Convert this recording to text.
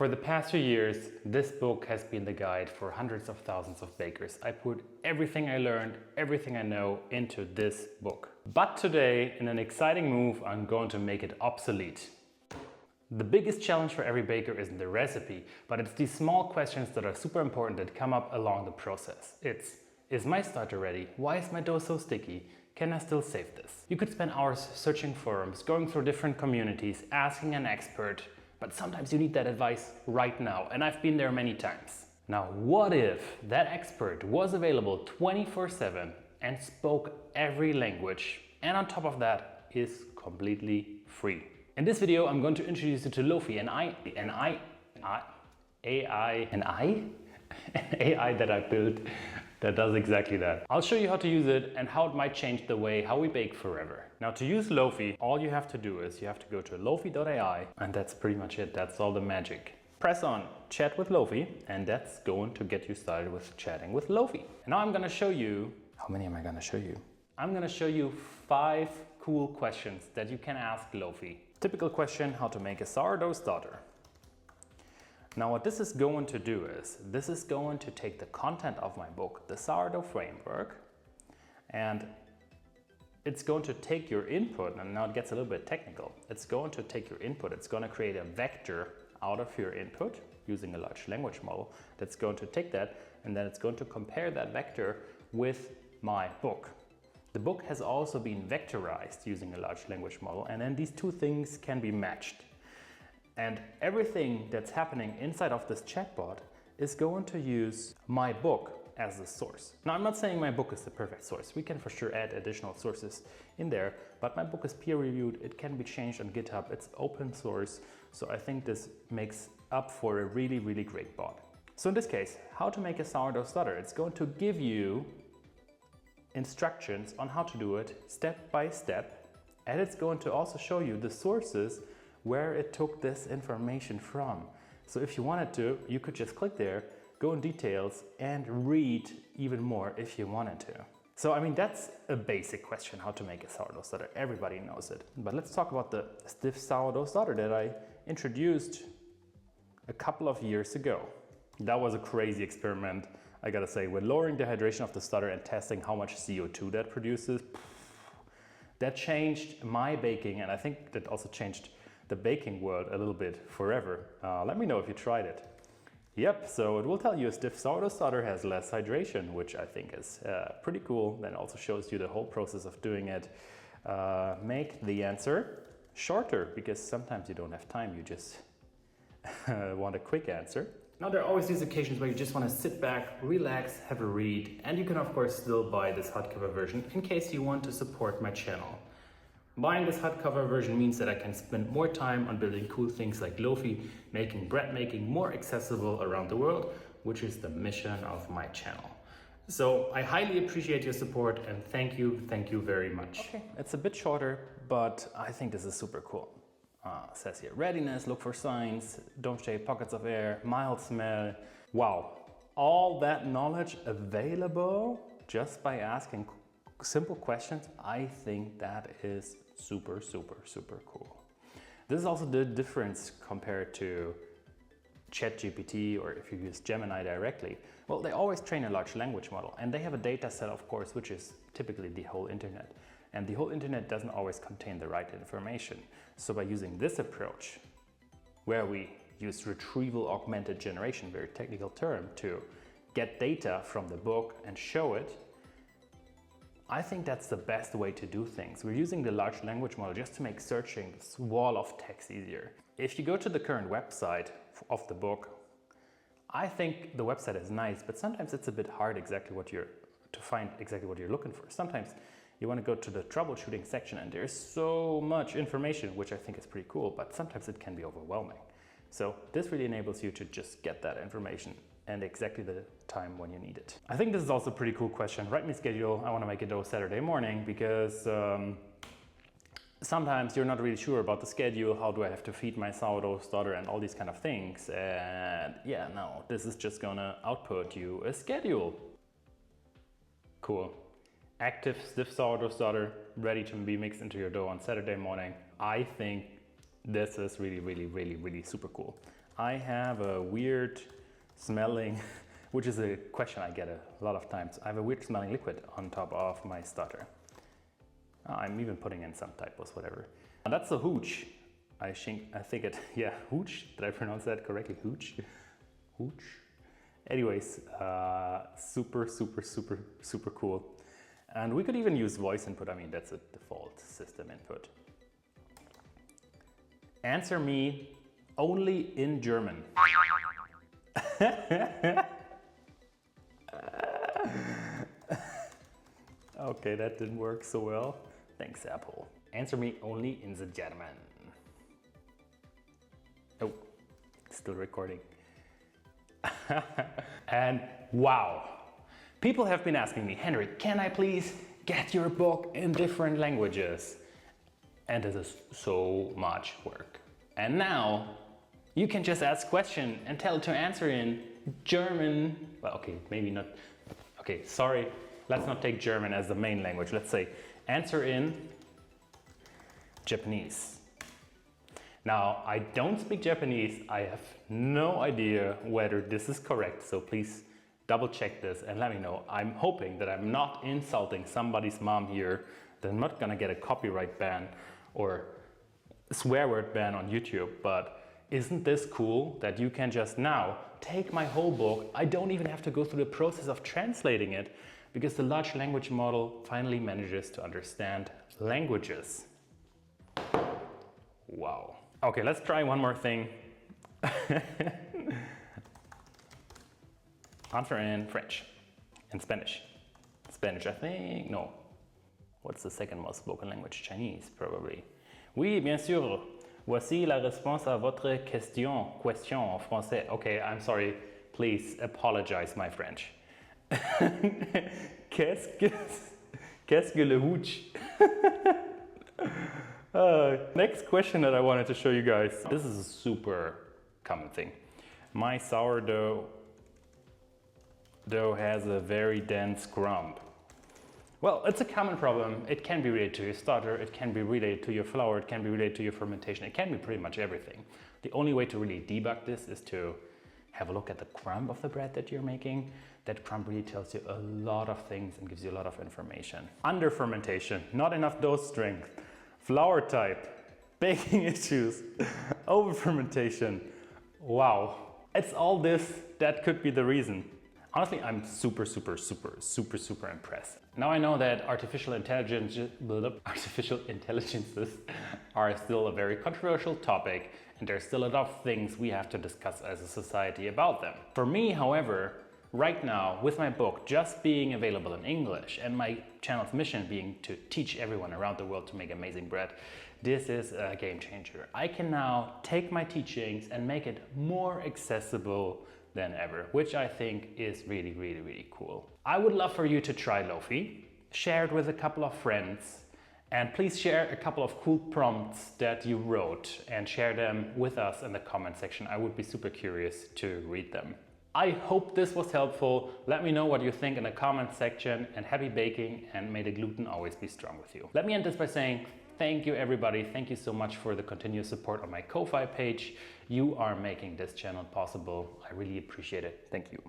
For the past few years, this book has been the guide for hundreds of thousands of bakers. I put everything I learned, everything I know into this book. But today, in an exciting move, I'm going to make it obsolete. The biggest challenge for every baker isn't the recipe, but it's these small questions that are super important that come up along the process. Is my starter ready? Why is my dough so sticky? Can I still save this? You could spend hours searching forums, going through different communities, asking an expert, but sometimes you need that advice right now, and I've been there many times. Now, what if that expert was available 24/7 and spoke every language, and on top of that is completely free? In this video, I'm going to introduce you to Loafy, an AI that I built that does exactly that. I'll show you how to use it and how it might change the way how we bake forever. Now, to use Loafy, all you have to do is you have to go to Loafy.ai, and that's pretty much it. That's all the magic. Press on Chat with Loafy, and that's going to get you started with chatting with Loafy. And now I'm gonna show you, how many am I gonna show you? I'm gonna show you 5 cool questions that you can ask Loafy. Typical question, how to make a sourdough starter. Now what this is going to do is, this is going to take the content of my book, the Sourdough Framework, and it's going to take your input, and now it gets a little bit technical. It's going to take your input, it's going to create a vector out of your input using a large language model that's going to take that, and then it's going to compare that vector with my book. The book has also been vectorized using a large language model, and then these two things can be matched. And everything that's happening inside of this chatbot is going to use my book as the source. Now, I'm not saying my book is the perfect source. We can for sure add additional sources in there, but my book is peer-reviewed. It can be changed on GitHub. It's open source. So I think this makes up for a really, really great bot. So in this case, how to make a sourdough starter. It's going to give you instructions on how to do it step by step. And it's going to also show you the sources where it took this information from. So if you wanted to, you could just click there, go in details, and read even more if you wanted to. So I mean, that's a basic question, how to make a sourdough starter. Everybody knows it. But let's talk about the stiff sourdough starter that I introduced a couple of years ago. That was a crazy experiment, I gotta say, with lowering the hydration of the starter and testing how much CO2 that produces. That changed my baking, and I think that also changed the baking world a little bit forever. Let me know if you tried it. Yep, so it will tell you a stiff sourdough starter has less hydration, which I think is pretty cool. Then also shows you the whole process of doing it. Make the answer shorter, because sometimes you don't have time, you just want a quick answer. Now, there are always these occasions where you just want to sit back, relax, have a read, and you can of course still buy this hardcover version in case you want to support my channel. Buying this hardcover version means that I can spend more time on building cool things like Loafy, making bread making more accessible around the world, which is the mission of my channel. So I highly appreciate your support, and thank you very much. Okay, it's a bit shorter, but I think this is super cool. Says here, readiness, look for signs, don't shave pockets of air, mild smell. Wow, all that knowledge available just by asking simple questions. I think that is super, super, super cool. This is also the difference compared to ChatGPT, or if you use Gemini directly. Well, they always train a large language model, and they have a data set, of course, which is typically the whole internet. And the whole internet doesn't always contain the right information. So by using this approach, where we use retrieval augmented generation, very technical term, to get data from the book and show it, I think that's the best way to do things. We're using the large language model just to make searching this wall of text easier. If you go to the current website of the book, I think the website is nice, but sometimes it's a bit hard to find exactly what you're looking for. Sometimes you want to go to the troubleshooting section and there's so much information, which I think is pretty cool, but sometimes it can be overwhelming. So this really enables you to just get that information and exactly the time when you need it. I think this is also a pretty cool question. Write me schedule. I want to make a dough Saturday morning, because sometimes you're not really sure about the schedule. How do I have to feed my sourdough starter and all these kind of things? And yeah, no, this is just gonna output you a schedule. Cool. Active stiff sourdough starter ready to be mixed into your dough on Saturday morning. I think this is really super cool. I have a weird smelling, which is a question I get a lot of times. I have a weird smelling liquid on top of my starter. I'm even putting in some typos, whatever. And that's a hooch. I think it, yeah, hooch. Did I pronounce that correctly? Hooch? Hooch? Anyways, super, super, super, super cool. And we could even use voice input. I mean, that's a default system input. Answer me only in German. Okay, that didn't work so well. Thanks, Apple. Answer me only in the German. Oh, still recording. And wow, people have been asking me, Henry, can I please get your book in different languages? And this is so much work. And now you can just ask question and tell it to answer in German. Well, okay, maybe not. Okay, sorry. Let's not take German as the main language. Let's say answer in Japanese. Now, I don't speak Japanese. I have no idea whether this is correct. So please double check this and let me know. I'm hoping that I'm not insulting somebody's mom here, that I'm not gonna get a copyright ban or swear word ban on YouTube. But isn't this cool that you can just now take my whole book? I don't even have to go through the process of translating it, because the large language model finally manages to understand languages. Wow. Okay, let's try one more thing. Answer in French and Spanish. Spanish, I think, no. What's the second most spoken language? Chinese, probably. Oui, bien sûr. Voici la réponse à votre question. Question en français. Okay, I'm sorry. Please apologize my French. Qu'est-ce que le hooch? Next question that I wanted to show you guys. This is a super common thing. My sourdough has a very dense crumb. Well, it's a common problem. It can be related to your starter, it can be related to your flour, it can be related to your fermentation, it can be pretty much everything. The only way to really debug this is to have a look at the crumb of the bread that you're making. That crumb really tells you a lot of things and gives you a lot of information. Under fermentation, not enough dough strength, flour type, baking issues, over fermentation. Wow, it's all this that could be the reason. Honestly, I'm super, super, super, super, super impressed. Now I know that artificial intelligences are still a very controversial topic, and there's still a lot of things we have to discuss as a society about them. For me, however, right now, with my book just being available in English and my channel's mission being to teach everyone around the world to make amazing bread, this is a game changer. I can now take my teachings and make it more accessible than ever, which I think is really, really, really cool. I would love for you to try Loafy, share it with a couple of friends, and please share a couple of cool prompts that you wrote and share them with us in the comment section. I would be super curious to read them. I hope this was helpful. Let me know what you think in the comment section, and happy baking, and may the gluten always be strong with you. Let me end this by saying thank you everybody. Thank you so much for the continuous support on my Ko-Fi page. You are making this channel possible. I really appreciate it. Thank you.